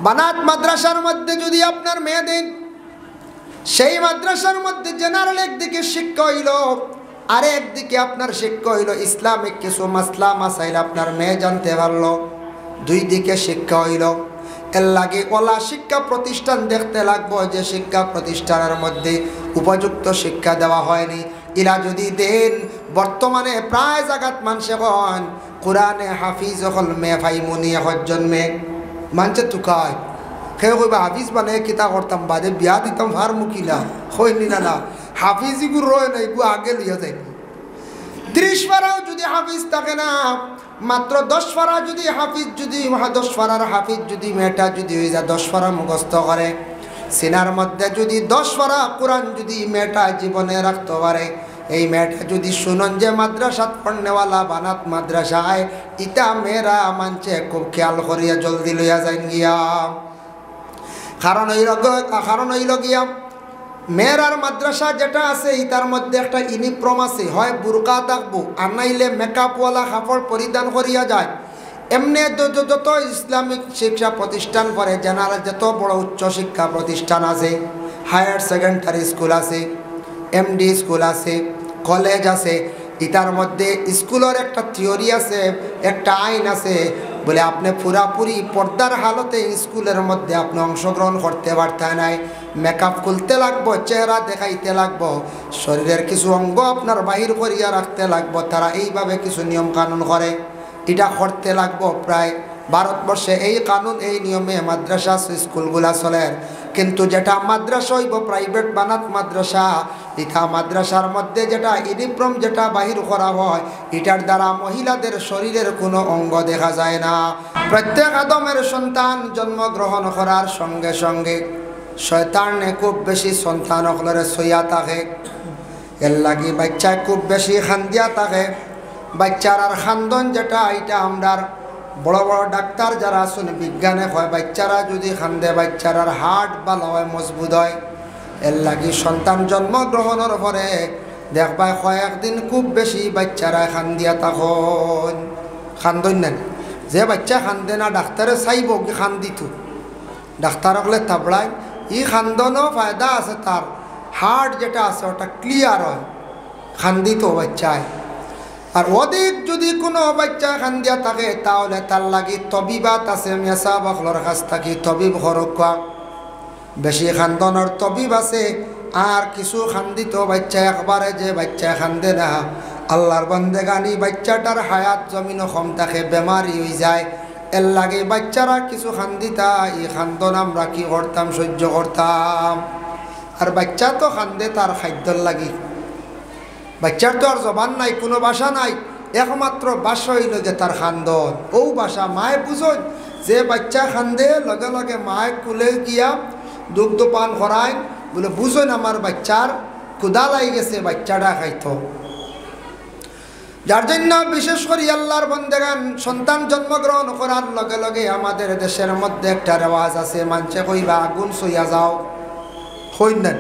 বানাত মাদ্রাসার মধ্যে যদি আপনার মেয়ে দেন, সেই মাদ্রাসার মধ্যে জেনারেল একদিকে শিক্ষা হইল, আর একদিকে আপনার শিক্ষা হইল ইসলামিক কিছু মাসলা মাসাইল আপনার মেয়ে জানতে পারলো, দুই দিকে শিক্ষা হইল। এর লাগে ওলা শিক্ষা প্রতিষ্ঠান দেখতে লাগবো যে শিক্ষা প্রতিষ্ঠানের মধ্যে উপযুক্ত শিক্ষা দেওয়া হয়নি। ইলা যদি দেন, বর্তমানে প্রায় জায়গাত মানুষে কন কোরআনে হাফিজ হল মেয়ে ভাই মুনি এখন জন্মে মানছে তুকায় খেয়ে কইবা হাফিজ মানে কিতা করতাম বাদে বিয়া দিতাম ভার মুকিলা হয়নি না না হাফিজি গু রয় না এগু আগে লইয়া যাই 30 পারাও যদি হাফিজ থাকে না, মাত্র 10 পারা যদি হাফিজ, যদি 10 পারার হাফিজ যদি মেয়েটা যদি হয়ে যায় 10 পারা মুখস্থ করে, সিনার মধ্যে যদি 10 পারা কোরআন যদি মেয়েটা জীবনে রাখতে পারে, এই মেয়েটা যদি শুনুন যে মাদ্রাসাত পড়নেওয়ালা বানাত মাদ্রাসায়, ইটা মেয়েরা মানছে খুব খেয়াল করিয়া জলদি লইয়া যাই গিয়া। কারণ হইল গিয়া মেয়েরার মাদ্রাসা যেটা আছে ইটার মধ্যে একটা ইউনিফর্ম আছে, হয় বুরকা থাকবো আর নাইলে মেকআপওয়ালা কাপড় পরিধান করিয়া যায়। এমনি যত ইসলামিক শিক্ষা প্রতিষ্ঠান পড়ে, জেনারেল যত বড় উচ্চ শিক্ষা প্রতিষ্ঠান আছে, হায়ার সেকেন্ডারি স্কুল আছে, এমডি স্কুল আছে, কলেজ আছে, ইটার মধ্যে স্কুলের একটা থিওরি আছে, একটা আইন আছে, বলে আপনি পুরাপুরি পর্দার হালতে স্কুলের মধ্যে আপনি অংশগ্রহণ করতে পারতেন নাই। মেকআপ খুলতে লাগবো, চেহারা দেখাইতে লাগবো, শরীরের কিছু অঙ্গ আপনার বাহির করিয়া রাখতে লাগবো। তারা এইভাবে কিছু নিয়ম কানুন করে, এটা করতে লাগবো। প্রায় ভারতবর্ষে এই কানুন এই নিয়মে মাদ্রাসা স্কুলগুলা চলে। কিন্তু যেটা মাদ্রাসা হইব প্রাইভেট বানাত মাদ্রাসা, এটা মাদ্রাসার মধ্যে যেটা ইউনিফর্ম যেটা বাহির করা হয়, এটার দ্বারা মহিলাদের শরীরের কোনো অঙ্গ দেখা যায় না। প্রত্যেক আদমের সন্তান জন্মগ্রহণ করার সঙ্গে সঙ্গে শয়তানে খুব বেশি সন্তান হলরে সইয়া থাকে, এর লাগি বাচ্চায় খুব বেশি খান্দিয়া থাকে। বাচ্চার আর খান্দন যেটা এটা আমরার বড় বড় ডাক্তার যারা আছেন বিজ্ঞানে হয়, বাচ্চারা যদি খান্দে বাচ্চার আর হার্ট ভালো হয়, মজবুত হয়। এর লাগি সন্তান জন্মগ্রহণের পরে দেখবা কয়েকদিন খুব বেশি বাচ্চারা খান্দিয়া তখন খান্দন নেন। যে বাচ্চা খান্দে না ডাক্তারে চাইব কি খান্দিত, ডাক্তার হলে তাবড়ায় ই খান্দনও ফায়দা আছে, তার হার্ট যেটা আছে ওটা ক্লিয়ার হয় খান্দিত বাচ্চায়। আর অধিক যদি কোনো বাচ্চা খান্দিয়া থাকে তাহলে তার লাগি তবিবাত আছে, মেসা বখলর কাছ থাকি তবিব হরকা বেশি খান্দনের তবিব আছে। আর কিছু খান্দিত বাচ্চা একবারে যে বাচ্চা খান্দে না, আল্লাহর বন্দেগানি বাচ্চাটার হায়াত জমিন কম থাকে, বেমারি হয়ে যায়। এর লাগে বাচ্চারা কিছু খান্দিতা, এই খান্দন আমরা কি করতাম, সহ্য করতাম। আর বাচ্চা তো খান্দে তার খাদ্যর লাগি, বাচ্চার তো আর জবান নাই, কোনো ভাষা নাই, একমাত্র ভাষা হইল যে তার খান্দন। ও ভাষা মায়ে বুঝন যে বাচ্চা খান্দে লগে লগে মায়ে কুলে গিয়া দুগ্ধ পান করায়, বলে বুঝন আমার বাচ্চার ক্ষুধা লাগি গেছে, বাচ্চাটা খাইতো। যার জন্য বিশেষ করে আল্লাহর বন্দেগান সন্তান জন্মগ্রহণ করার লগে লগে আমাদের দেশের মধ্যে একটা রেওয়াজ আছে, মানছে কইবা আগুন সইয়া যাও, হই না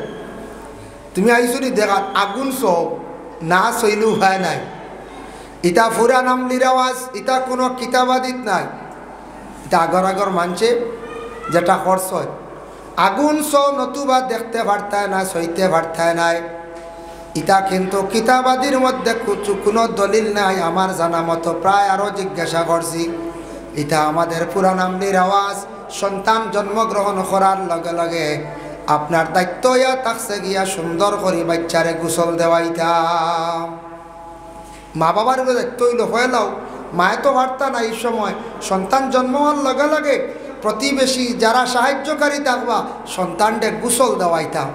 তুমি আইসুনি দেখাত আগুন সৌ না সইলু হয় নাই। ইটা ফুরা নামলি রেওয়াজ, ইটা কোনো কিতাবাদিত নাই, এটা আগর আগর মানছে যেটা খরচ হয়। আগুন সৌ নতুবা দেখতে পারতায় না, সইতে পারতায় নাই, ইটা কিন্তু কিতাবাদির মধ্যে কোনো দলিল নাই আমার জানা মতো। প্রায় আরও জিজ্ঞাসা করছি, এটা আমাদের পুরানামলি রেওয়াজ। সন্তান জন্মগ্রহণ করার লগে লগে আপনার দায়িত্ব ইয়া থাকছে গিয়া সুন্দর করে বাচ্চারে গোসল দেওয়াইতাম। মা বাবার দায়িত্ব হইল হয়েলাও, মায়ে তো পারতা না এই সময়। সন্তান জন্ম হওয়ার লগে লগে প্রতিবেশী যারা সাহায্যকারী থাকবা সন্তানকে গোসল দেওয়াইতাম।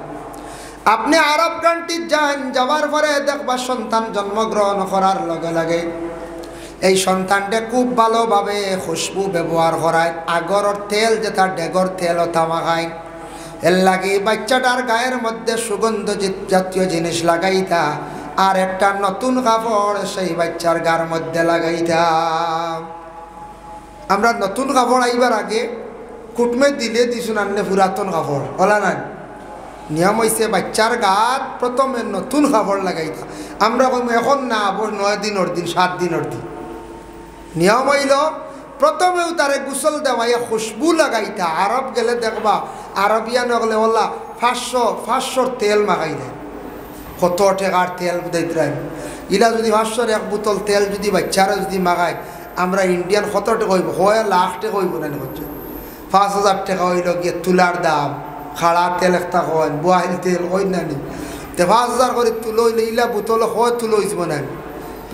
আপনি আরব কান্ট্রি যান, যাওয়ার পরে দেখবা সন্তান জন্মগ্রহণ করার লগে লগে এই সন্তানটা খুব ভালোভাবে খুশবু ব্যবহার করায়, আগর তেল যেটা ডেগর তেল ওটা মাখায়। এর লাগে বাচ্চাটার গায়ের মধ্যে সুগন্ধ জাতীয় জিনিস লাগাইতা, আর একটা নতুন কাপড় সেই বাচ্চার গার মধ্যে লাগাইতা। আমরা নতুন কাপড় আইবার আগে কুটমে দিলে দিছুন আনলে পুরাতন কাপড় হলা না। নিয়ম হয়েছে বাচ্চার গাত প্রথমে নতুন কাপড় লাগাইতা। আমরা এখন না আবার 9 দিনের দিন 7 দিনের দিন। নিয়ম হইল প্রথমেও তারে গোসল দেওয়াইয়া খুশবু লাগাইতা। আরব গেলে দেখবা আরবিয়ান হলে ওলা 500 তেল মাখাইলে, কত টাকার তেল দিতেন। ইলা যদি 500 এক বোতল তেল যদি বাচ্চারা যদি মাখায়, আমরা ইন্ডিয়ান কত টাকা হইব, 1,00,000 টাকা হইব না হচ্ছে। 5,000 টাকা হইল গিয়ে তুলার দাম, খাড়া তেল একটা হয়, বয়েল তেল হয় না নি, 5,000 করে তুলো হইলে ইলা বোতল হয় তুলো হইব না,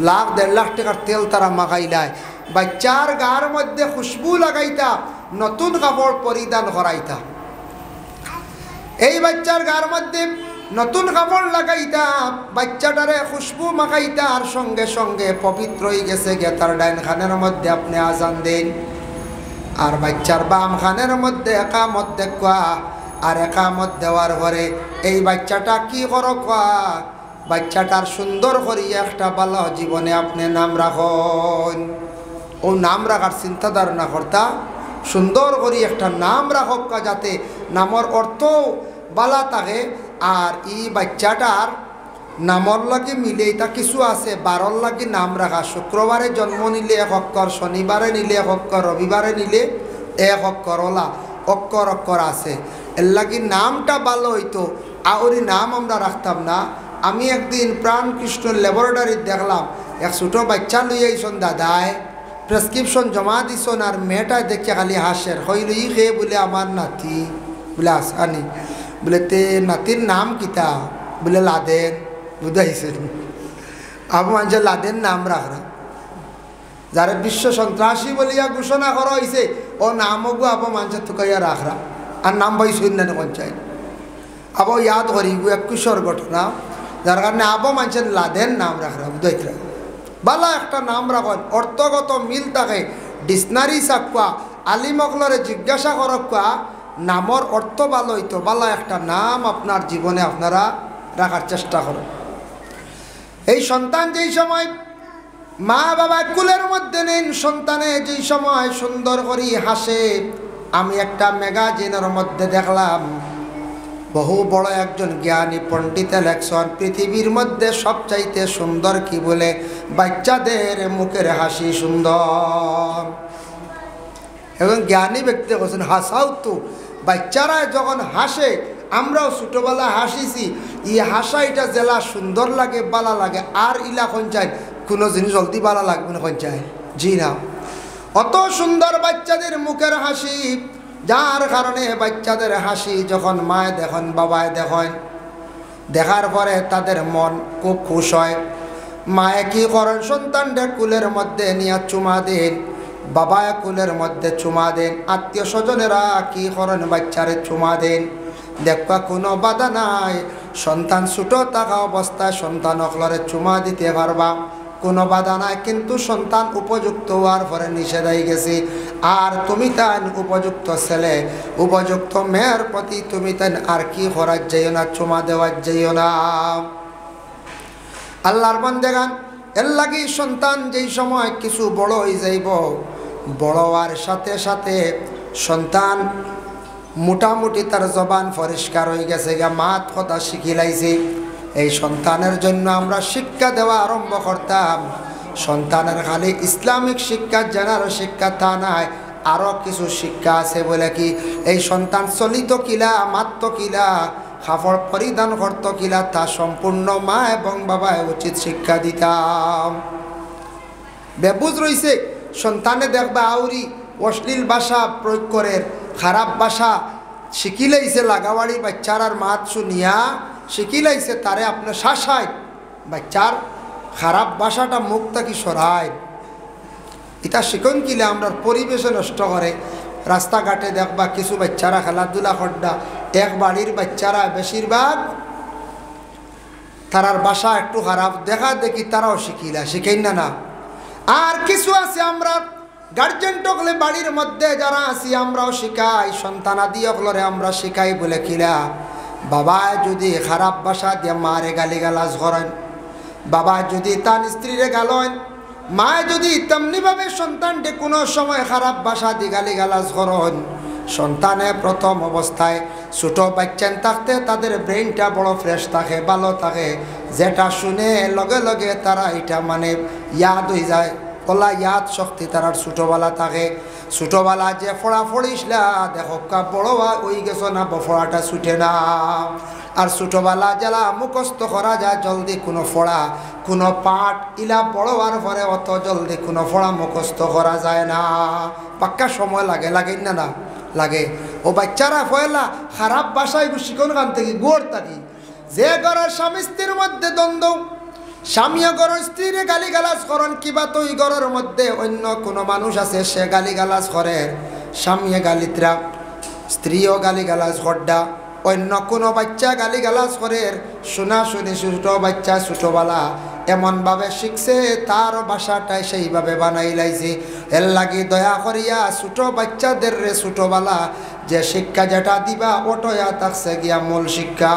1,00,000-1.5 লাখ টাকার তেল তারা মাখাইলায়। বাচ্চার গার মধ্যে খুশবু লাগাইতা, নতুন কাপড় পরিধান করাইতা। এই বাচ্চার গার মধ্যে নতুন কাপড় লাগাইতা, বাচ্চাটারে খুশবু মাখাইতা, আর সঙ্গে সঙ্গে পবিত্র হয়ে গেছে গে তার ডাইন খানের মধ্যে আপনি আজান দেন, আর বাচ্চার বাম খানের মধ্যে একামত দেখা, আর একামত দেওয়ার পরে এই বাচ্চাটা কি করো কোয়া, বাচ্চাটার সুন্দর করিয়া একটা ভালো জীবনে আপনি নাম রাখুন। ও নাম রাখার চিন্তা ধারণা করতা, সুন্দর করি একটা নাম রাখক, যাতে নামর অর্থ বালা থাকে। আর এই বাচ্চাটার নামর লাগে মিলে তা কিছু আছে, 12 লাগে নাম রাখা। শুক্রবারে জন্ম নিলে 1 অক্ষর, শনিবারে নিলে 1 অক্ষর, রবিবারে নিলে 1 অক্ষর, ওলা অক্ষর আছে। এর লাগে নামটা ভালো হইতো, আউরি নাম আমরা রাখতাম না। আমি একদিন প্রাণকৃষ্ণ ল্যাবরেটরি দেখলাম, এক ছোটো বাচ্চা লই আইসন দাদায়, প্রেসক্রিপশন জমা দিছন, আর মেয়েটা দেখে খালি হাসের, হইল ই খে বলে আমার নাতি, বলে আসানি, বলে তে নাতির নাম কিতা, বলে লাদেন, বুঝাইছে। আবু মানুষের লাদেন নাম রাখরা, যারা বিশ্ব সন্ত্রাসী বলিয়া ঘোষণা করা হয়েছে, ও নামগো আবু মানুষের থুকাইয়া রাখরা, আর নাম পাই শূন্য পঞ্চায়েত। আবু ইয়াদ করি 21 ঘটনা, যার কারণে আবু মানুষের লাদেন নাম রাখরা, বুঝাইতরা বালা একটা নাম রাখেন, অর্থগত মিল থাকে। ডিকশনারি চাকুয়া আলিমকলরে জিজ্ঞাসা করকুয়া, নামর অর্থ ভালো হইতো, বালা একটা নাম আপনার জীবনে আপনারা রাখার চেষ্টা করেন। এই সন্তান যেই সময় মা বাবা কুলের মধ্যে নেন, সন্তানে যেই সময় সুন্দর করি হাসে। আমি একটা ম্যাগাজিনের মধ্যে দেখলাম, বহু বড় একজন জ্ঞানী পণ্ডিতে লেখছেন, পৃথিবীর মধ্যে সবচাইতে সুন্দর কি বলে, বাচ্চাদের মুখের হাসি সুন্দর। এবং জ্ঞানী ব্যক্তি বলছেন হাসাও তো, বাচ্চারা যখন হাসে, আমরাও ছোটোবেলা হাসিছি, এই হাসা এটা জেলা সুন্দর লাগে, বালা লাগে। আর ইলা কোন চাই কোনো জিনিস জলদি বালা লাগবে না, কোন চাই জি না। অত সুন্দর বাচ্চাদের মুখের হাসি, যার কারণে বাচ্চাদের হাসি যখন মায় দেখেন, বাবায় দেখেন, দেখার পরে তাদের মন খুব খুশ হয়। মায়ে কি করেন, সন্তানদের কুলের মধ্যে নিয়ে চুমা দেন, বাবায় কুলের মধ্যে চুমা দেন, আত্মীয় স্বজনেরা কি করেন, বাচ্চারে চুমা দেন। দেখবা কোনো বাধা নাই, সন্তান ছোটো থাকা অবস্থায় সন্তান অকলরে চুমা দিতে পারবা, কোনো বাধা নাই। কিন্তু সন্তান উপযুক্ত হওয়ার পরে নিষেধ হয়ে গেছে। আর তুমি তাই উপযুক্ত ছেলে, উপযুক্ত মেয়ের প্রতি তুমি তাই আর কি করার যাইও না, চুমা দেওয়ার যাইও না। আল্লাহর বান্দাগান, এর লাগি সন্তান যেই সময় কিছু বড় হয়ে যাইব, বড় হওয়ার সাথে সাথে সন্তান মোটামুটি তার জবান পরিষ্কার হয়ে গেছে, মাত কথা শিখিলাইছে। এই সন্তানের জন্য আমরা শিক্ষা দেওয়া আরম্ভ করতাম। সন্তানের খালি ইসলামিক শিক্ষা জানার শিক্ষা তা নাই, আরও কিছু শিক্ষা আছে। বলে কি, এই সন্তান চলিত কিলা, মাত্র কিলা, কাপড় পরিধান করত কিলা, তা সম্পূর্ণ মা এবং বাবায় উচিত শিক্ষা দিতাম। বেবুজ রয়েছে সন্তানে দেখবা আউরি অশ্লীল ভাষা প্রয়োগ করে, খারাপ ভাষা শিখিলাইছে, লাগাবাড়ি বাচ্চার মাত শুনিয়া শিখিলাইছে, তারে আপনার শাসায়, বাচ্চার খারাপ ভাষাটা মুখটা কি সরায়। এটা শিখন কিলে আমরা পরিবেশে নষ্ট করে। রাস্তাঘাটে দেখবা কিছু বাচ্চারা খেলাধুলা করডা, এক বাড়ির বাচ্চারা বেশিরভাগ তারার ভাষা একটু খারাপ, দেখা দেখি তারাও শিখেই না। আর কিছু আছে আমরা গার্জেন টকলে বাড়ির মধ্যে যারা আছি আমরাও শিখাই, সন্তানাদি অকলরে আমরা শিখাই। বলে কিলা, বাবা যদি খারাপ ভাষা দিয়ে মারে গালিগালাজ করেন, বাবা যদি তার স্ত্রীরে গালেন, মা যদি তেমনিভাবে সন্তানকে কোনো সময় খারাপ ভাষা দিয়ে গালিগালাজ করেন, সন্তানে প্রথম অবস্থায় ছোটো বাচ্চান থাকতে তাদের ব্রেনটা বড় ফ্রেশ থাকে, ভালো থাকে, যেটা শুনে লগে লগে তারা এটা মানে ইয়াদ হয়ে যায়, কলা ইয়াদ শক্তি তারার ছোটোবেলা থাকে। ছোটোবেলা যে ফোড়া ফড়িসলা দেখো বড় ওই গেছো না ফোড়াটা ছুটে না। আর ছোটোবেলা যারা মুখস্থ করা যায় জলদি কোনো ফোড়া কোনো পাঠ ইলা বড় হওয়ার পরে অত জলদি কোনো ফোড়া মুখস্থ করা যায় না, পাক্কা সময় লাগে, লাগে না না লাগে। ও বাচ্চারা পয়লা খারাপ বাসায় শিখন কান থেকে গোড় থাকি, যে ঘরের স্বামী স্ত্রীর মধ্যে দ্বন্দ্ব, স্বামীও ঘরের স্ত্রীরে গালিগালাজ করেন, কিবা তো ওই ঘরের মধ্যে অন্য কোনো মানুষ আছে সে গালিগালাজ করে, স্বামীয়ে গালিত্রা স্ত্রীও গালিগালাজ করডা, অন্য কোনো বাচ্চা গালিগালাজ করে, শোনা শুনি ছোটো বাচ্চা ছোটোবেলা এমনভাবে শিখছে তার বাসাটাই সেইভাবে বানাই লাইছে। এর লাগি দয়া করিয়া ছোটো বাচ্চাদের রে ছোটোবেলা যে শিক্ষা যেটা দিবা ওটয়া থাকছে গিয়া মূল শিক্ষা।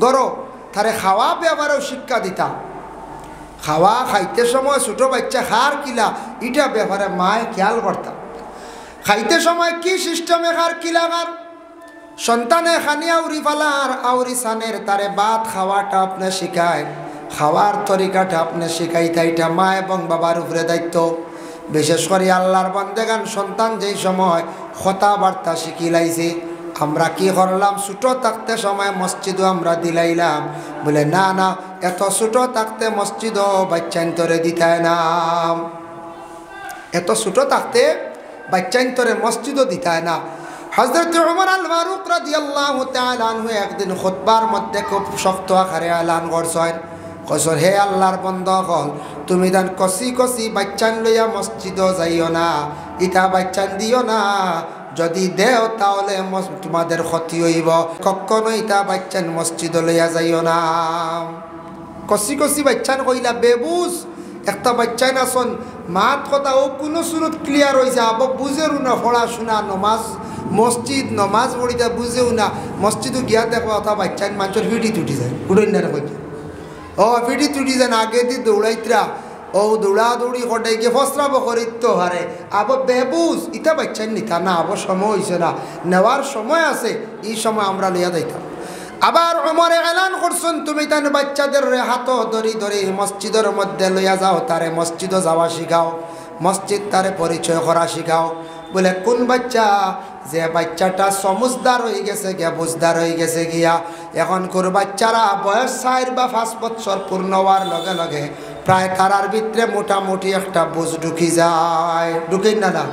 গরো তারে খাওয়া ব্যাপারেও শিক্ষা দিতাম, খাওয়া খাইতে সময় ছোটো বাচ্চা খার কিলা এটা ব্যাপারে মায়ে খেয়াল করতাম। খাইতে সময় কি সিস্টেমে খার কিলা খার, সন্তানে খানি আউরি ফালার আউরি সানের তারে ভাত খাওয়াটা আপনি শিখায়, খাওয়ার তরিকাটা আপনি শিখাইতে, এটা মা এবং বাবার উপরে দায়িত্ব। বিশেষ করে আল্লাহর বান্দেগান সন্তান যেই সময় কথাবার্তা শিখিলাইছে, আমরা কি করলাম ছোটো থাকতে সময় মসজিদও আমরা দিলাইলাম, বলে না না এত ছোটো থাকতে মসজিদও বাচ্চান্তরে দিতায় না, এত ছোটো থাকতে বাচ্চান্তরে মসজিদও দিতায় না। হযরত ওমর আল ফারুক রাদিয়াল্লাহু তাআলা আনহু একদিন খুতবার মধ্যে খুব শক্ত আকারে এলান করছেন, কইছেন হে আল্লাহর বান্দাগণ তুমি দান কষি কষি বাচ্চান লইয়া মসজিদও যাইও না, ইটা বাচ্চান দিও না, যদি দেও তাহলে তোমাদের ক্ষতি হইব, কখনোই ইটা বাচ্চান মসজিদ লইয়া যাইও না। কষি কষি বাচ্চান কইলা বেবুজ একটা বাচ্চাই নাচন মাত কথা ও কোনো সুরত ক্লিয়ার হয়েছে, আব বুঝেও না পড়াশোনা নমাজ মসজিদ নমাজ পড়িতে বুঝেও না, মসজিদও গিয়া দেখো অথা বাচ্চান মানুষের ফিটি তুটি যায় উড়ই না কইছে, ও ফিটি তুটি যায় আগে দিয়ে দৌড়াইতরা, ও দৌড়া দৌড়ি কটাই গিয়ে ফসরাব করিত হারে, আব বেবুজ ইটা বাচ্চান নিতা না, আব সময় হয়েছে না, নেওয়ার সময় আছে, এই সময় আমরা লইয়া যাইতাম। আবার ওমরে এলান করছেন তুমি তার বাচ্চাদের হাত ধরি ধরি মসজিদের মধ্যে লইয়া যাও, তারে মসজিদও যাওয়া শিখাও, মসজিদ তারে পরিচয় করা শিখাও। বলে কোন বাচ্চা, যে বাচ্চাটা সমজদার হয়ে গেছে গিয়া বুঝদার হয়ে গেছে গিয়া, এখন কোন বাচ্চারা বয়স 4 বা 5 বছর পূর্ণ হওয়ার লগে লগে প্রায় তারার ভিতরে মোটামুটি একটা বুঝ ঢুকি যায়, ঢুকি না না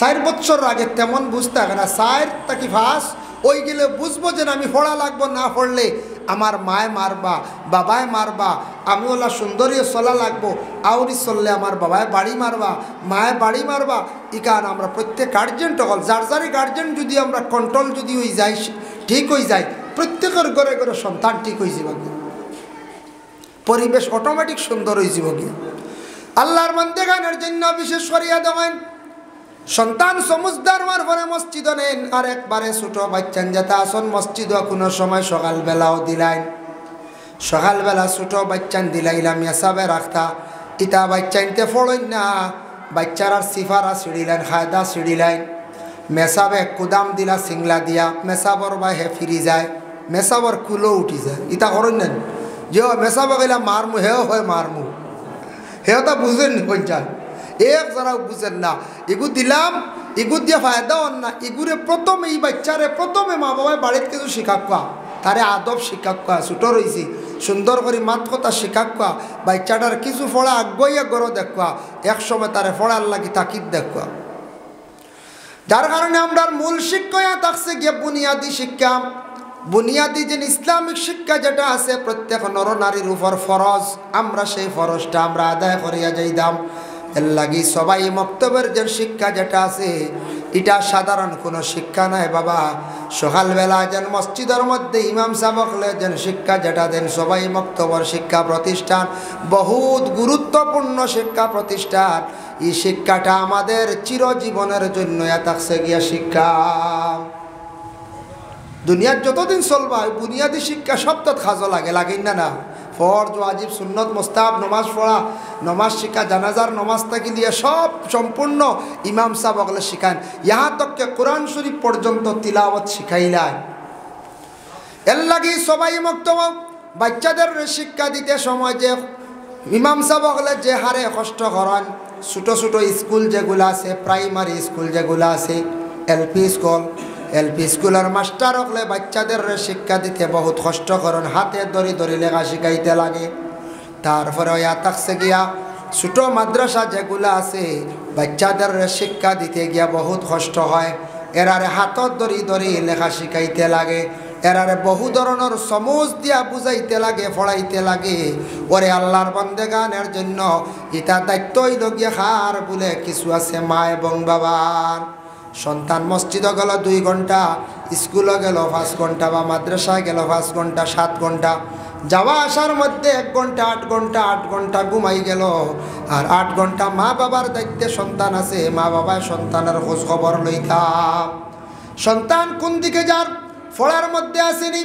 4 বছর আগে তেমন বুঝতে হবে না, 4 থেকে 5 ওই গেলে বুঝবো যে আমি পড়া লাগবো, না পড়লে আমার মায় মারবা বাবায় মারবা, আমি ওলা সুন্দরী চলা লাগবো, আউরি চললে আমার বাবায় বাড়ি মারবা মায় বাড়ি মারবা। ইকান আমরা প্রত্যেক গার্জেন টকল যার যারই গার্জেন যদি আমরা কন্ট্রোল যদি হয়ে যাই ঠিক হয়ে যায়, প্রত্যেকের ঘরে ঘরে সন্তান ঠিক হয়ে যাব, পরিবেশ অটোমেটিক সুন্দর হয়ে যাব। কি আল্লাহর বান্দাগানের জন্য বিশেষ করিয়া দেবেন সন্তান সমজদার হওয়ার পরে মসজিদ নেন, আর একবারে ছোট বাচ্চান যেটা আসন মসজিদ কোনো সময় সকালবেলাও দিলাইন, সকালবেলা ছোট বাচ্চান দিলাইলাম এসাবে রাখতা, ইটা বাচ্চানতে ফড়ইন না, বাচ্চার আর সিফারা ছিড়িলেন খায়দা ছিড়িলেন, মেসাবে কুদাম দিলা সিংলা দিয়া মেসাবর বা হে ফিরি যায়, মেসাবর কুলো উঠি যায়, ইটা করেন নেন যে মেসাবে গেলা মারমু হেও হয় মারমু, হেও তা বুঝেন পঞ্চায়েত এক যারাও বুঝেন না, এগু দিলাম এগু দিয়ে ফায়দা হন না, এগুরে প্রথমে এই বাচ্চারে প্রথমে মা বাবায় বাড়িতে কিছু শিখাকুয়া, তারে আদব শিখাকুয়া, ছোট রয়েছি সুন্দর করে মাত কথা শিখাকুয়া, বাচ্চাটার কিছু ফড়া আগুয়াইয়া গড় দেখুয়া, একসময় তারে ফড়ার লাগি তাকিদ দেখুয়া। যার কারণে আমরা মূল শিক্ষা থাকছে গিয়ে বুনিয়াদী শিক্ষা, বুনিয়াদী যে ইসলামিক শিক্ষা যেটা আছে প্রত্যেক নর নারীর উপর ফরজ, আমরা সেই ফরজটা আমরা আদায় করিয়া যাইতাম। এর লাগি সবাই মক্তবের যে শিক্ষা যেটা আছে এটা সাধারণ কোনো শিক্ষা নাই বাবা। সকালবেলা যেন মসজিদের মধ্যে ইমাম সাহেবকলে যেন শিক্ষা যেটা দেন, সবাই মক্তবর শিক্ষা প্রতিষ্ঠান বহুত গুরুত্বপূর্ণ শিক্ষা প্রতিষ্ঠান, এই শিক্ষাটা আমাদের চিরজীবনের জন্য থাকছে গিয়া শিক্ষা। দুনিয়ার যতদিন চলবা বুনিয়াদী শিক্ষা সপ্তাহ খাজো লাগে, লাগেন না না, ফরজ ওয়াজিব সুন্নত মোস্তাহাব নমাজ পড়া নমাজ শিক্ষা জানাজার নমাজ থেকে দিয়ে সব সম্পূর্ণ ইমাম সাহেব ওগুলো শিখান, ইহা তককে কোরআন শরীফ পর্যন্ত তিলাওয়াত শিখাইলেন। এর লাগি সবাই মক্তব বাচ্চাদের শিক্ষা দিতে সময় যে ইমাম সাহেব হলে যে হারে কষ্ট করেন, ছোটো ছোটো স্কুল যেগুলো আছে, প্রাইমারি স্কুল যেগুলো আছে, এলপি স্কুলের মাস্টার হলে বাচ্চাদের শিক্ষা দিতে বহুত কষ্ট করেন, হাতে ধরি ধরি লেখা শিখাইতে লাগে। তারপরে ইয়া থাকছে গিয়া ছোটো মাদ্রাসা যেগুলো আছে, বাচ্চাদের শিক্ষা দিতে গিয়া বহুত কষ্ট হয়, এরারে হাতত ধরি ধরি লেখা শিখাইতে লাগে, এরারে বহু ধরনের সমুজ দিয়া বুঝাইতে লাগে, পড়াইতে লাগে। ওরে আল্লাহর বান্দেগানের জন্য এটা দায়িত্বই লগিয়া খার বলে কিছু আছে মা এবং বাবার। সন্তান মসজিদে গেল 2 ঘন্টা, স্কুলে গেল 5 ঘন্টা, বা মাদ্রাসায় গেল 5 ঘন্টা 7 ঘন্টা, যাওয়া আসার মধ্যে 1 ঘন্টা 8 ঘন্টা ঘুমাই গেল। আর 8 ঘন্টা মা বাবার দায়িত্বে সন্তান আছে, মা বাবায় সন্তানের খোঁজ খবর লইতাম। সন্তান কোন দিকে যার ফলার মধ্যে আসেনি,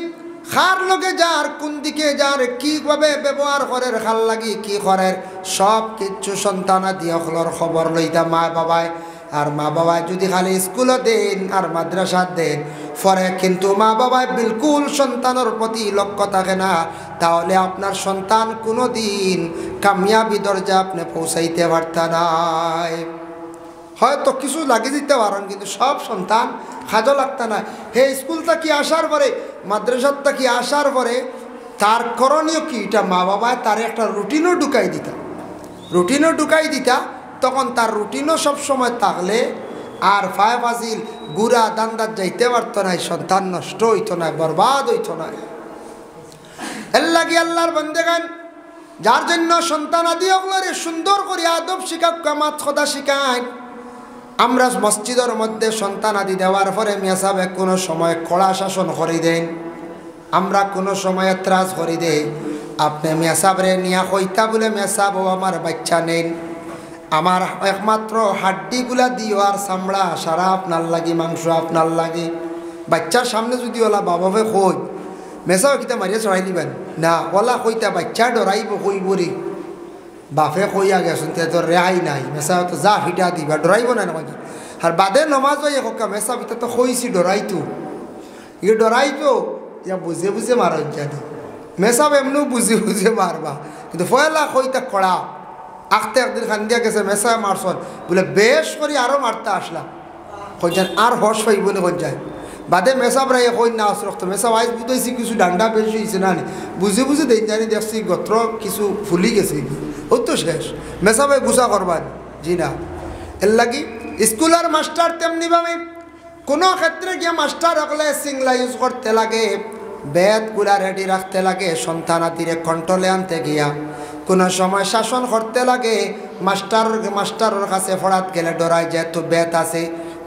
খার লগে যার, কোন দিকে যার, কীভাবে ব্যবহার করে, খাল লাগি কি করে, সব কিছু সন্তানা দিয়ে হলর খবর লইতাম মা বাবায়। আর মা বাবায় যদি খালি স্কুলে দেন আর মাদ্রাসা দেন, পরে কিন্তু মা বাবায় বিলকুল সন্তানের প্রতি লক্ষ্য থাকে না, তাহলে আপনার সন্তান কোনো দিন কামিয়াবি দরজা আপনি পৌঁছাইতে পারতেন নাই। হয়তো কিছু লাগিয়ে দিতে পারেন, কিন্তু সব সন্তান কাজও লাগতে না। হে স্কুল থেকে আসার পরে, মাদ্রাসার থেকে আসার পরে তার করণীয় কি, এটা মা বাবায় তার একটা রুটিনও ঢুকাই দিতা, তখন তার রুটিনও সবসময় থাকলে আর ফায় ফাজিল গুড়া দান্দার যাইতে পারতো না, সন্তান নষ্ট হইতো না, বরবাদ হইতো না। এর লাগে আল্লাহর বান্দেগান, যার জন্য সন্তান আদি ওগুলোরে সুন্দর করে আদব শিখাক, কামাত খোদা শিখায়। আমরা মসজিদের মধ্যে সন্তান আদি দেওয়ার পরে মিয়া সাহেব কোনো সময় কড়া শাসন করে দেন, আমরা কোনো সময় ত্রাস করে দেই। আপনি মিয়া সাহেবরে নিয়া কইতা বলে, মিয়া সাহেব ও আমার বাচ্চা নেন, আমার একমাত্র হাড্ডিগুলা দিও আর চামড়া সারা আপনার লাগি, মাংস আপনার লাগে। বাচ্চার সামনে যদি ওলা বাবাবে কই, মেসাও কিতা মারিয়া চড়াই দিবেন না, ওলা কইতা বাচ্চা ডরাইব, কইব রে বাপে কইয়া গেছেন তে তোর রেহাই নাই, মেসা তো যা ফিটা দিবা, ডরাইব না নাকি। আর বাদে নমাজ হয়ে হোকা মেসা ভিতরে তো কইছি ডরাইতো, ইয়ে ডরাইতো ইয়া বুঝে বুঝে মারা জানি, মেসাব এমনি বুঝে বুঝে মারবা, কিন্তু ফয়লা কইতা কড়া। আখতে একদিন খান দিয়া গেছে, মেসা মারছন বলে বেশ করি আরও মারতে আসলাম, কইছেন আর হস পাইব না কই যায়। বাদে মেসাব রাই কই না আসরক্ত, মেসাব আইস বুঝাইছি কিছু ডান্ডা বেশি হয়েছে না, বুঝে বুঝে দেন জানি দেখছি গোত্র কিছু ফুলি গেছে, ওই তো শেষ। মেসাবে গুছা করবার জি না। এর লাগি স্কুলের মাস্টার তেমনিভাবে কোনো ক্ষেত্রে গিয়ে মাস্টার হকলে সিংলা ইউজ করতে লাগে, বেদগুলা রেডি রাখতে লাগে, সন্তানাতিরে কন্ট্রোলে আনতে গিয়া কোনো সময় শাসন করতে লাগে। মাস্টারের কাছে পড়াত গেলে ডরায়, যেহেতু বেদ আছে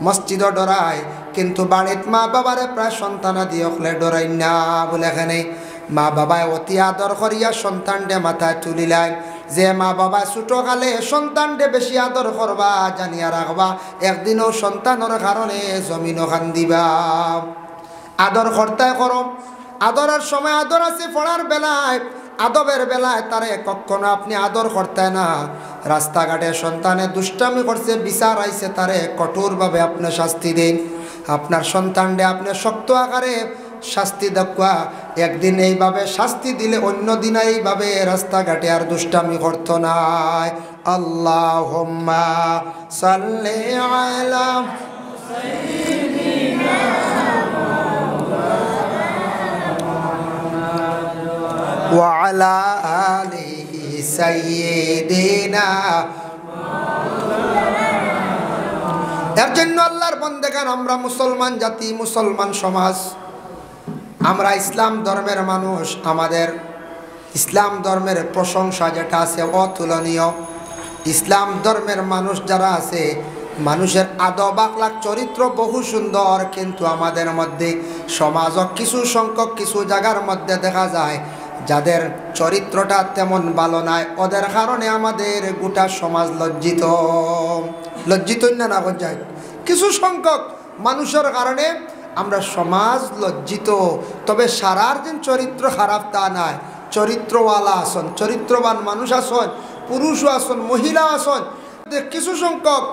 মসজিদও ডরায়, কিন্তু বাড়িত মা বাবারে প্রায় সন্তানাদি হকলে ডরাই না বলে এখানে মা বাবায় অতি আদর করিয়া সন্তানডে মাথায় তুলিলেন, যে মা বাবা ছোটকালে সন্তানডে বেশি আদর করবা, জানিয়া রাখবা একদিনও সন্তানের কারণে জমিনও খান দিবা। আদর করতে করো, আদরের সময় আদর আছে, পড়ার বেলায় আদবের বেলায় তারে কখনো আপনি আদর করতে না। রাস্তাঘাটে সন্তানে দুষ্টামি করছে, বিচার আইছে, তারে কঠোরভাবে আপনি শাস্তি দিন। আপনার সন্তানডে আপনি শক্ত আকারে শাস্তি দেখা, একদিন এইভাবে শাস্তি দিলে অন্য দিন এইভাবে রাস্তাঘাটে আর দুষ্টামি করতো নাই। আল্লাহুম্মা সাল্লি আলা ওয়া আলা আলিহি সাইয়্যিদিনা। এর জন্য আল্লাহর বান্দাগান, আমরা মুসলমান জাতি, মুসলমান সমাজ, আমরা ইসলাম ধর্মের মানুষ, আমাদের ইসলাম ধর্মের প্রশংসা যেটা আছে অতুলনীয়। ইসলাম ধর্মের মানুষ যারা আছে, মানুষের আদব আখলাক চরিত্র বহু সুন্দর, কিন্তু আমাদের মধ্যে সমাজও কিছু সংখ্যক কিছু জায়গার মধ্যে দেখা যায় যাদের চরিত্রটা তেমন ভালো নয়, ওদের কারণে আমাদের গোটা সমাজ লজ্জিত না না যায়। কিছু সংখ্যক মানুষের কারণে আমরা সমাজ লজ্জিত। তবে সারার দিন চরিত্র খারাপ তা নয়, চরিত্রওয়ালা আসন, চরিত্রবান মানুষ আসন, পুরুষও আসন, মহিলা আসন। কিছু সংখ্যক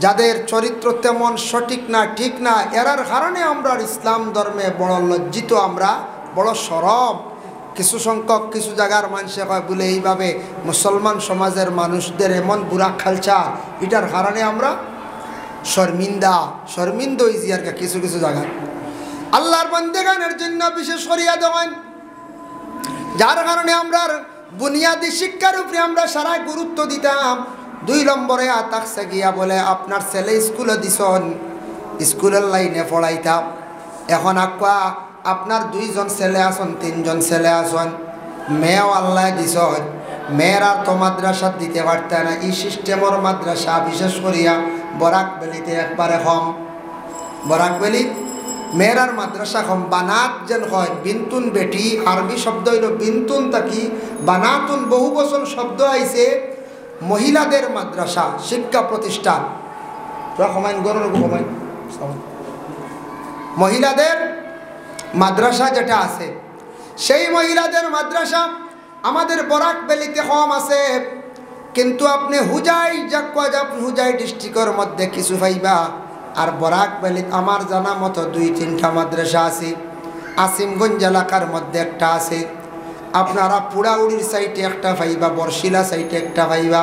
যাদের চরিত্র তেমন সঠিক না, ঠিক না, এরার কারণে আমরা ইসলাম ধর্মে বড় লজ্জিত, আমরা বড় শরম। কিছু সংখ্যক কিছু জায়গার মানুষে কয় বলে এইভাবে মুসলমান সমাজের মানুষদের এমন বুড়া কালচার, এটার কারণে আমরা শর্মিন্দা হয়েছি আর কিছু কিছু জায়গায়। আল্লাহর বান্দাগানের জন্য বিশেষ করিয়া দেওয়ান, যার কারণে আমরা বুনিয়াদী শিক্ষার উপরে আমরা সারা গুরুত্ব দিতাম। 2 নম্বরে আতাকছে গিয়া বলে আপনার ছেলে স্কুলে দিছন, স্কুলের লাইনে পড়াইতাম। এখন আকুয়া আপনার 2 জন ছেলে আসন, 3 জন ছেলে আসন, মেয়েও আল্লাহ দিছন, মেয়ের আর তো মাদ্রাসা দিতে পারত না। এই সিস্টেমর মাদ্রাসা বিশেষ করিয়া বরাক বেলিতে একবারে কম। বরাক বেলি মেয়েরার মাদ্রাসা কম। বানাত যেন হয় বিন্তুন বেটি, আরবি শব্দ হইল বিন্তুন, তাকি বানাতুন বহু বছর শব্দ আইছে মহিলাদের মাদ্রাসা শিক্ষা প্রতিষ্ঠান। মহিলাদের মাদ্রাসা যেটা আছে, সেই মহিলাদের মাদ্রাসা আমাদের বরাক বেলিতে কম আছে। কিন্তু আপনি হুজাই ডিস্ট্রিক্টের মধ্যে কিছু পাইবা। আর বরাক বেলিত আমার জানা মতো 2-3টা মাদ্রাসা আছে। আসিমগঞ্জ এলাকার মধ্যে একটা আছে, আপনারা পুরাউড়ির সাইডে একটা পাইবা, বরশিলা সাইডে একটা পাইবা,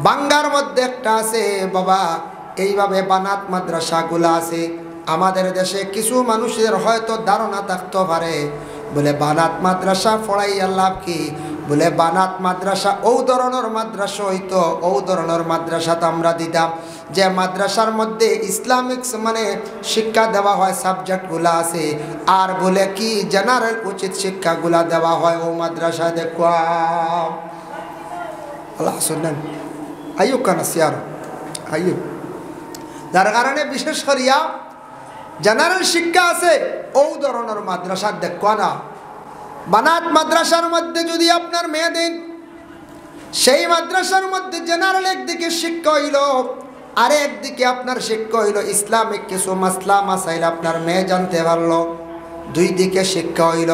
বাঙ্গার মধ্যে একটা আছে। বাবা এইভাবে বানাত মাদ্রাসাগুলো আছে। আমাদের দেশে কিছু মানুষের হয়তো ধারণা থাকতে পারে বলে বানাত মাদ্রাসা পড়াইয়া লাভ কি, বলে বানাত মাদ্রাসা ও ধরনের মাদ্রাসা হইতো, ও ধরনের মাদ্রাসাতে আমরা দিতাম যে মাদ্রাসার মধ্যে ইসলামিক মানে শিক্ষা দেওয়া হয়, সাবজেক্টগুলো আছে। আর বলে কি জেনারেল উচিত শিক্ষাগুলা দেওয়া হয় ও মাদ্রাসা। দেখুয়া আল্লাহ শুনেন আইয়ুব কানা সিয়ার আইয়ুব, যার কারণে বিশেষ করিয়া জেনারেল শিক্ষা আছে ও ধরনের মাদ্রাসা দেখুয়া না। বানাত মাদ্রাসার মধ্যে যদি আপনার মেয়ে দিন, সেই মাদ্রাসার মধ্যে জেনারেল একদিকে শিক্ষা হইল, আর একদিকে আপনার শিক্ষা হইল ইসলামিক কিছু মাসলা মাসাইল আপনার মেয়ে জানতে পারলো। 2 দিকে শিক্ষা হইল।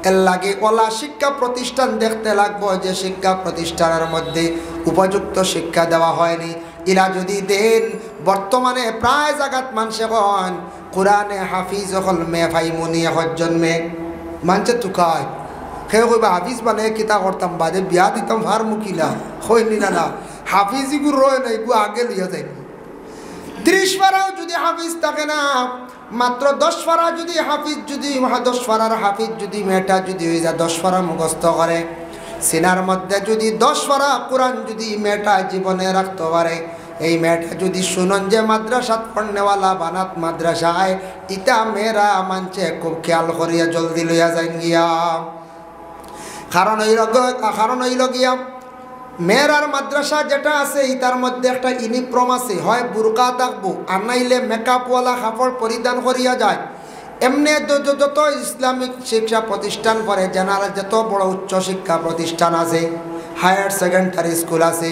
এর লাগে ওলা শিক্ষা প্রতিষ্ঠান দেখতে লাগবো যে শিক্ষা প্রতিষ্ঠানের মধ্যে উপযুক্ত শিক্ষা দেওয়া হয়নি। এরা যদি দেন, বর্তমানে প্রায় জায়গাত মানুষে হন কোরআনে হাফিজ হল মেয়ে ভাই মুনি হজন মেয়ে মানছে তুকায় খেয়ে কইবা হাফিজ মানে কিতা করতাম বাদে বিয়া দিতাম ভার মুখিলা হইনি না হাফিজিগু রয় না, এগু আগে লইয়া যাই। 30 পারাও যদি হাফিজ থাকে না, মাত্র 10 পারা যদি হাফিজ, যদি 10 পারার হাফিজ যদি মেয়েটা যদি হয়ে যায় 10 পারা মুখস্থ করে, সিনার মধ্যে যদি 10 পারা কোরআন যদি মেয়েটা জীবনে রাখতে পারে, এই মেয়েটা যদি শুনুন যে মাদ্রাসাত পড়নেওয়ালা বানাত মাদ্রাসায়, ইটা মেয়েরা মানছে খুব খেয়াল করিয়া জলদি লইয়া যাই গিয়া। কারণ হইল গিয়া মেয়েরার মাদ্রাসা যেটা আছে ইতার মধ্যে একটা ইউনিফর্ম আছে, হয় বুরকা থাকবো আর নাইলে মেকআপওয়ালা কাপড় পরিধান করিয়া যায়। এমনি যত ইসলামিক শিক্ষা প্রতিষ্ঠান পড়ে, জেনারেল যত বড় উচ্চ শিক্ষা প্রতিষ্ঠান আছে, হায়ার সেকেন্ডারি স্কুল আছে,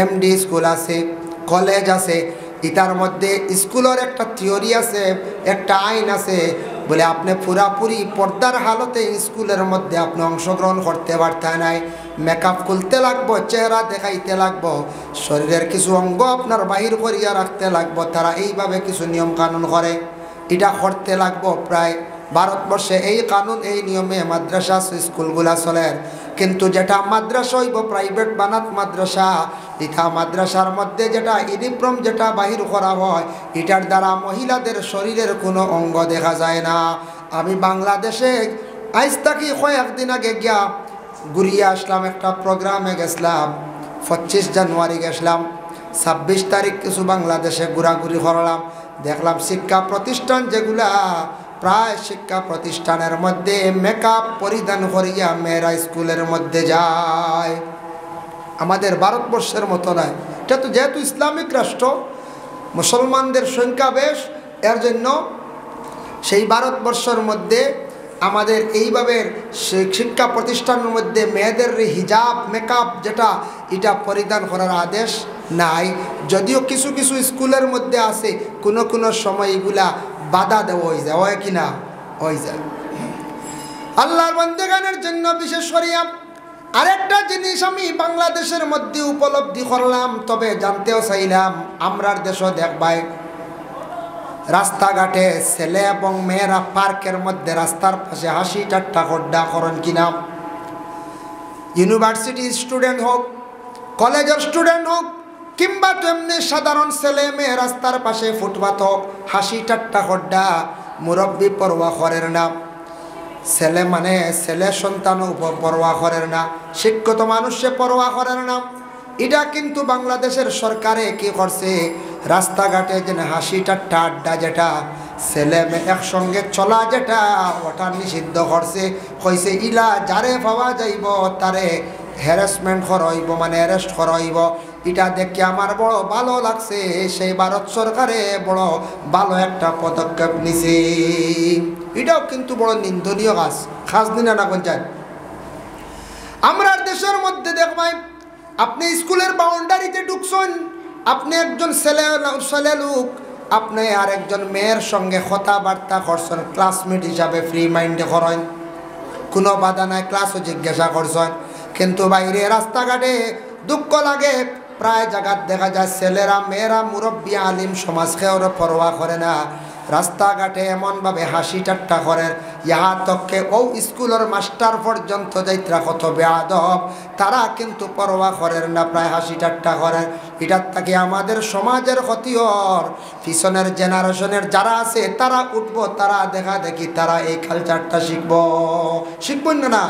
এমডি স্কুল আছে, কলেজ আছে, ইতার মধ্যে স্কুলের একটা থিওরি আছে, একটা আইন আছে বলে আপনি পুরাপুরি পর্দার হালতে স্কুলের মধ্যে আপনি অংশগ্রহণ করতে পারতেন নাই। মেকআপ খুলতে লাগবো, চেহারা দেখাইতে লাগবো, শরীরের কিছু অঙ্গ আপনার বাহির করিয়া রাখতে লাগবো। তারা এইভাবে কিছু নিয়ম কানুন করে, এটা করতে লাগবো। প্রায় ভারতবর্ষে এই কানুন এই নিয়মে মাদ্রাসা স্কুলগুলা চলে। কিন্তু যেটা মাদ্রাসা হইব প্রাইভেট বানাত মাদ্রাসা, এটা মাদ্রাসার মধ্যে যেটা ইউনিফর্ম যেটা বাহির করা হয়, এটার দ্বারা মহিলাদের শরীরের কোনো অঙ্গ দেখা যায় না। আমি বাংলাদেশে আজ থাকি কয়েকদিন আগে গিয়া ঘুরিয়ে আসলাম, একটা প্রোগ্রামে গেছিলাম, 25 জানুয়ারি গেছিলাম, 26 তারিখ কিছু বাংলাদেশে ঘোরাঘুরি করলাম। দেখলাম শিক্ষা প্রতিষ্ঠান যেগুলা, প্রায় শিক্ষা প্রতিষ্ঠানের মধ্যে মেকআপ পরিধান করিয়া মেয়েরা স্কুলের মধ্যে যায়। আমাদের ভারতবর্ষের মতো নয়, এটা তো যেহেতু ইসলামিক রাষ্ট্র, মুসলমানদের সংখ্যা বেশ, এর জন্য সেই ভারতবর্ষের মধ্যে আমাদের এইভাবে শিক্ষা প্রতিষ্ঠানের মধ্যে মেয়েদের হিজাব মেকআপ যেটা এটা পরিধান করার আদেশ নাই। যদিও কিছু কিছু স্কুলের মধ্যে আছে, কোনো সময় এগুলা বাধা দেওয়া হয়ে যায়, হয় কিনা হয়ে যায়। আল্লাহর বান্দাগানের জন্য বিশেষ করিয়া আরেকটা জিনিস আমি বাংলাদেশের মধ্যে উপলব্ধি করলাম, তবে জানতেও চাইলাম আমরার দেশও দেখবাই রাস্তাঘাটে ছেলে এবং মেয়েরা পার্কের মধ্যে রাস্তার পাশে হাসি ঠাট্টা খড্ডা করেন কিনা? ইউনিভার্সিটি স্টুডেন্ট হোক, কলেজের স্টুডেন্ট হোক, কিংবা তেমনি সাধারণ ছেলে মেয়ে রাস্তার পাশে ফুটপাত হোক, হাসি ঠাট্টা খড্ডা, মুরব্বী পরোয়া করেন না। ছেলে মানে ছেলে সন্তান পরোয়া করেন না, শিক্ষিত মানুষে পরোয়া করেন না। এটা কিন্তু বাংলাদেশের সরকারে কি করছে, রাস্তাঘাটে যেন হাসি ঠাট্টা আড্ডা যেটা ছেলে মেয়ে একসঙ্গে চলা যেটা ওটা নিষিদ্ধ করছে। কইছে ইলা যারে পাওয়া যাইব তারে হ্যারাসমেন্ট করাইব, মানে অ্যারেস্ট করাইব। এটা দেখে আমার বড় ভালো লাগছে। সেই ভারত সরকারে বড় ভালো একটা পদক্ষেপ নিছে। এটাও কিন্তু বড় নিন্দনীয় কাজ, খাস দিন না পঞ্চায়েত। আমরা দেশের মধ্যে দেখবাই, আপনি স্কুলের বাউন্ডারিতে ঢুকছেন, আপনি একজন ছেলে লোক আপনি আর একজন মেয়ের সঙ্গে কথাবার্তা করছেন, ক্লাসমেট হিসাবে ফ্রি মাইন্ডে করেন, কোনো বাধা নাই, ক্লাসও জিজ্ঞাসা করছেন। কিন্তু বাইরে রাস্তাঘাটে দুঃখ লাগে, প্রায় জায়গায় দেখা যায় ছেলেরা মেয়েরা মুরব্বী আলিম সমাজকে ওরা পরোয়া করে না। রাস্তাঘাটে এমনভাবে হাসি ঠাট্টা করেন, ইহা তককে ও স্কুলের মাস্টার পর্যন্ত যাইত্রা কত বেয়াদব, তারা কিন্তু পরোয়া করেন না, প্রায় হাসি ঠাট্টা করেন। এটার থেকে আমাদের সমাজের ক্ষতি হর। পিছনের জেনারেশনের যারা আছে তারা উঠবো, তারা দেখা দেখি তারা এই কালচারটা শিখবেন না।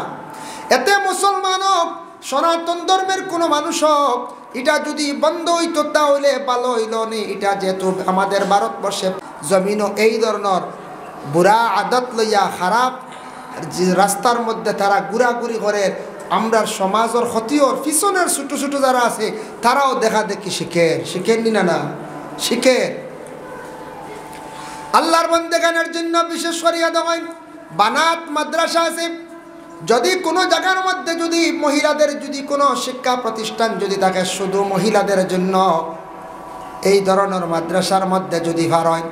এতে মুসলমান হোক, সনাতন ধর্মের কোনো মানুষ হোক, এটা যদি বন্ধ হইতো তাহলে ভালো হইল নি। এটা যেহেতু আমাদের ভারতবর্ষে জমিনও এই ধরনের বুড়া আদত লইয়া খারাপ রাস্তার মধ্যে তারা ঘুরাঘুরি করে, আমরা সমাজের ক্ষতিও পিছনের ছোট ছোট যারা আছে তারাও দেখা দেখি শিখেননি না শিখে। আল্লাহর বান্দাগানের জন্য বিশেষ করিয়া দেওয়াই বানাত মাদ্রাসা আছে। যদি কোনো জায়গার মধ্যে যদি মহিলাদের যদি কোনো শিক্ষা প্রতিষ্ঠান যদি থাকে শুধু মহিলাদের জন্য, এই ধরনের মাদ্রাসার মধ্যে যদি পারেন,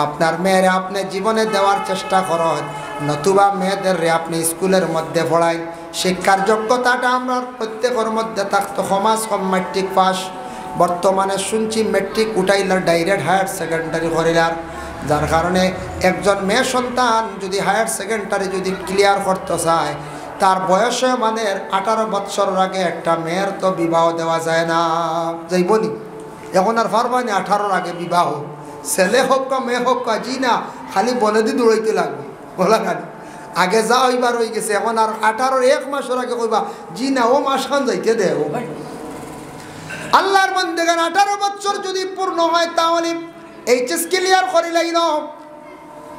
আপনার মেয়েরে আপনি জীবনে দেওয়ার চেষ্টা করেন, নতুবা মেয়েদের আপনি স্কুলের মধ্যে পড়াইন। শিক্ষার যোগ্যতাটা আমরা প্রত্যেকের মধ্যে থাকতো। সমাজ কম মেট্রিক পাস, বর্তমানে শুনছি মেট্রিক উঠাইলার ডাইরেক্ট হায়ার সেকেন্ডারি করিলার, যার কারণে একজন মেয়ে সন্তান যদি হায়ার সেকেন্ডারি যদি ক্লিয়ার করতে চায়, তার বয়সে মানে 18 বৎসরের আগে একটা মেয়ের তো বিবাহ দেওয়া যায় না। যাইবনি এখন আর পারবানি 18-র আগে বিবাহ, ছেলে হোক বা মেয়ে হোক বা জি না, খালি বনেদি দৌড়াইতে লাগবে বলা গাড়ি। আগে যা হইবার হয়ে গেছে, এখন আর 18-র 1 মাসের আগে কইবা জি না, ও মাস খান যাইতে দে। আল্লাহর বান্দাগান 18 বছর যদি পূর্ণ হয় তাহলে এইচএস ক্লিয়ার করে লাইল,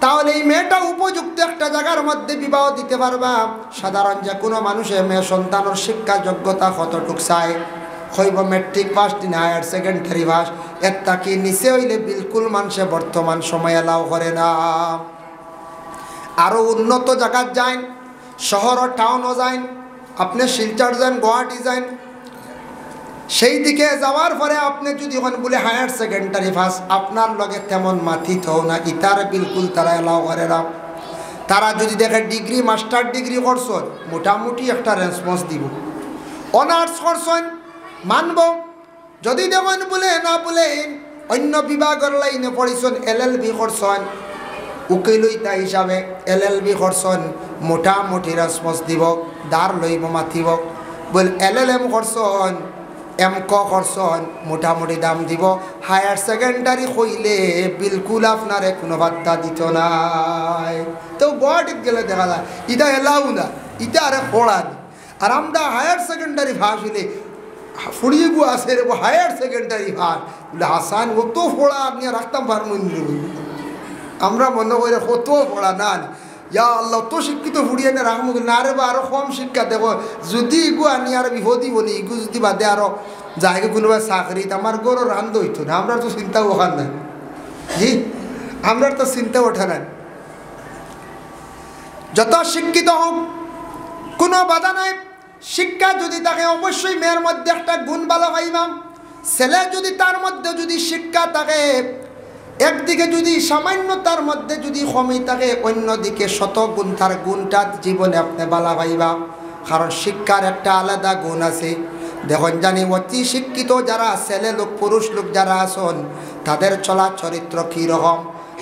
তাহলে এই মেয়েটা উপযুক্ত একটা জায়গার মধ্যে বিবাহ দিতে পারবা। সাধারণ যে কোনো মানুষের মেয়ে সন্তানের শিক্ষা যোগ্যতা কতটুক চায়, হইব মেট্রিক পাস দিন হায়ার সেকেন্ডারি পাস, একটা কি নিচে হইলে বিলকুল মানুষে বর্তমান সময় এলাও করে না। আরও উন্নত জায়গার যান, শহর ও টাউনও যান, আপনি শিলচর যান, গুয়াহাটি যান, সেই দিকে যাওয়ার পরে আপনি যদি এখন বলে হায়ার সেকেন্ডারি পাস, আপনার লগে তেমন মাথিত না, ইতার বিলকুল তারা এলাও করে না। তারা যদি দেখে ডিগ্রি মাস্টার ডিগ্রি করছেন, মোটামুটি একটা রেসপন্স দিব। অনার্স করছেন মানব, যদি দেখেন বলে না বলে অন্য বিভাগের লাইনে পড়েছেন, LLB করছেন উকিলইতা হিসাবে, LLB করছেন মোটামুটি রেসপন্স দিব, দাঁড় লইব মাথিব। বল LLM করছেন, MCO করছেন, মোটামুটি দাম দিব। হায়ার সেকেন্ডারি হইলে বিলকুল আপনার কোনো বার্তা দিত নাই। তো গুয়াহাটিত গেলে দেখা যায় ইটা এলাও না, ইটা আরে পড়ান। আর আমরা হায়ার সেকেন্ডারি ভাস হইলে ফুড়িয়ে গু আছে রে হায়ার সেকেন্ডারি ভাস বলে আসান অত পড়া আপনি রাখতাম পারবেন। আমরা মনে করি কত পড়া না, ইয়া আল্লাহ তো শিক্ষিত ফুড়িয়ে না রাখবো না রে বা আরো কম শিক্ষা দেব। যদি ইগু আনি আর বিপদ বলি, ইগু যদি বাদে আরো যাইগে কোনোবা চাকরি, আমার গরো রান্ধ হইতো না। আমরা তো চিন্তা ওখান নাই, জি আমরা তো চিন্তা ওঠা নাই। যত শিক্ষিত হোক কোনো বাধা নাই, শিক্ষা যদি থাকে অবশ্যই মেয়ের মধ্যে একটা গুণ ভালো পাইবাম। ছেলে যদি তার মধ্যে যদি শিক্ষা থাকে, একদিকে যদি সামান্য তার মধ্যে যদি কমই থাকে, অন্যদিকে শত গুণ তার গুণটা জীবনে আপনি ভালো পাইবা। কারণ শিক্ষার একটা আলাদা গুণ আছে। দেখুন জানি অতি শিক্ষিত যারা ছেলে লোক পুরুষ লোক যারা আছেন, তাদের চলা চরিত্র কীরকম।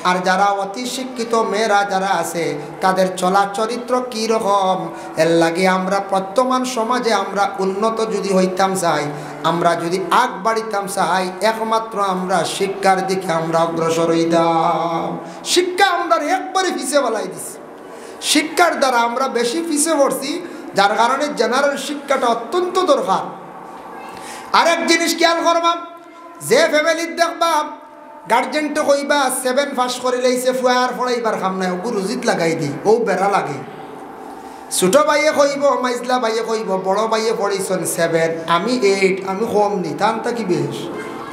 আর যারা অতি শিক্ষিত মেয়েরা যারা আছে তাদের চলা চরিত্র কী রকম, এর লাগে আমরা বর্তমান সমাজে আমরা উন্নত যদি হইতাম চাই, আমরা যদি আগ বাড়িতাম চাই, একমাত্র আমরা শিক্ষার দিকে আমরা অগ্রসর হইতাম। শিক্ষা আমরা একবারে পিছিয়ে বলাই দিছি, শিক্ষার দ্বারা আমরা বেশি পিছিয়ে পড়ছি, যার কারণে জেনারেল শিক্ষাটা অত্যন্ত দরকার। আরেক জিনিস খেয়াল করবাম, যে ফ্যামিলির দেখবাম গার্জেনটা কইবা 7 পাস করে লইছে ফুয়ার পড়াইবার কাম নাই, ওগু রুজিত লাগাই দিই, ও বেড়া লাগে। ছোট ভাইয়ে কইব, মাইজলা ভাইয়ে কইব, বড় ভাইয়ে পড়িছেন 7, আমি 8, আমি কম নি, তান কি বেশ,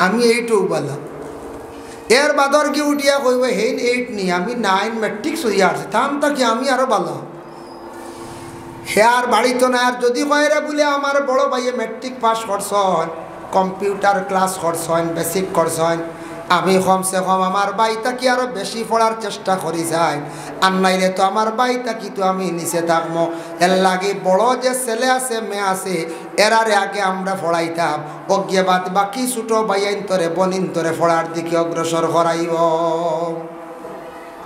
আমি 8ও বালা। এর বাদর কি উঠিয়া কইব হেন 8 নি, আমি 9 ম্যাট্রিক সইয়া আসছে, তান কি আমি আরো বালা। হে আর বাড়িতো না, আর যদি কয়রে বলে আমার বড় ভাইয়ে ম্যাট্রিক পাস করছেন, কম্পিউটার ক্লাস করছেন, বেসিক করছেন, আমি কমসে কম আমার বাইটা কি আরো বেশি পড়ার চেষ্টা করি যাই, আর নাইলে তো আমার বাইটা কি তো আমি নিচে থাকবো। এর লাগে বড় যে ছেলে আছে মেয়ে আছে এরারে আগে আমরা পড়াইতাম, অজ্ঞে বাদ বাকি ছোট ভাইয়াইন তরে বনিন তরে পড়ার দিকে অগ্রসর করাইব।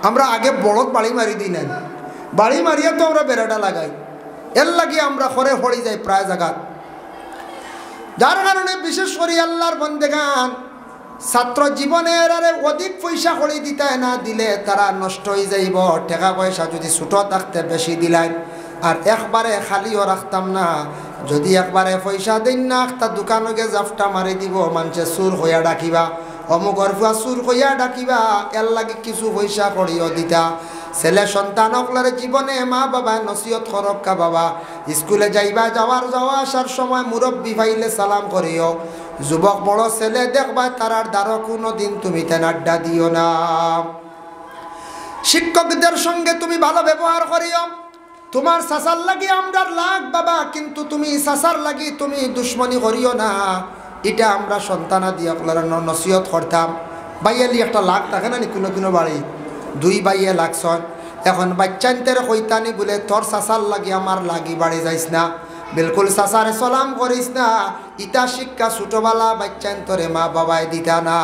আমরা আগে বড় বাড়ি মারি দিই না, বাড়ি মারিয়া তো আমরা বেড়াটা লাগাই, এর লাগে আমরা ঘরে পড়ে যাই প্রায় জায়গা। যার কারণে বিশেষ করে আল্লাহর বন্দেগান ছাত্র জীবনের আরে অধিক পয়সা করে দিতে না দিলে তারা নষ্ট হয়ে যাইব। টাকা পয়সা যদি ছোট থাকতে বেশি দিলাই, আর একবারে খালিও রাখতাম না, যদি একবারে পয়সা দিন না একটা দোকানকে জাফটা মারি দিব, মানুষে চুর হইয়া ডাকিবা, অমুকর ফুয়া চুর হইয়া ডাকিবা, এর লাগে কিছু পয়সা করিও দিতা। ছেলে সন্তান অকলার জীবনে মা বাবা নসিহত করক্কা, বাবা স্কুলে যাইবা, যাওয়া আসার সময় মুরব্বী ভাইলে সালাম করিও। যুবক বড় ছেলে দেখবা তারার দ্বারা কোনো দিন তুমি তেন আড্ডা দিও না। শিক্ষকদের সঙ্গে তুমি ভালো ব্যবহার করিও। তোমার সাসার লাগি আমরার লাগ বাবা, কিন্তু তুমি সাসার লাগি তুমি দুশ্মনী করিও না। এটা আমরা সন্তানা দিয়ে আপনার নসিহত করতাম। বাইয়ালি একটা লাগ থাকে না কোনো কোনো বাড়ি, 2 বাইয়ে লাগছন, এখন বাচ্চান্তের কইতানি বলে তোর সাসার লাগি আমার লাগি বাড়ি যাইস না, বিলকুল সাসারে সালাম করিস না। ইটা শিক্ষা ছোটবেলা বাচ্চান্তরে মা বাবায় দিতা না।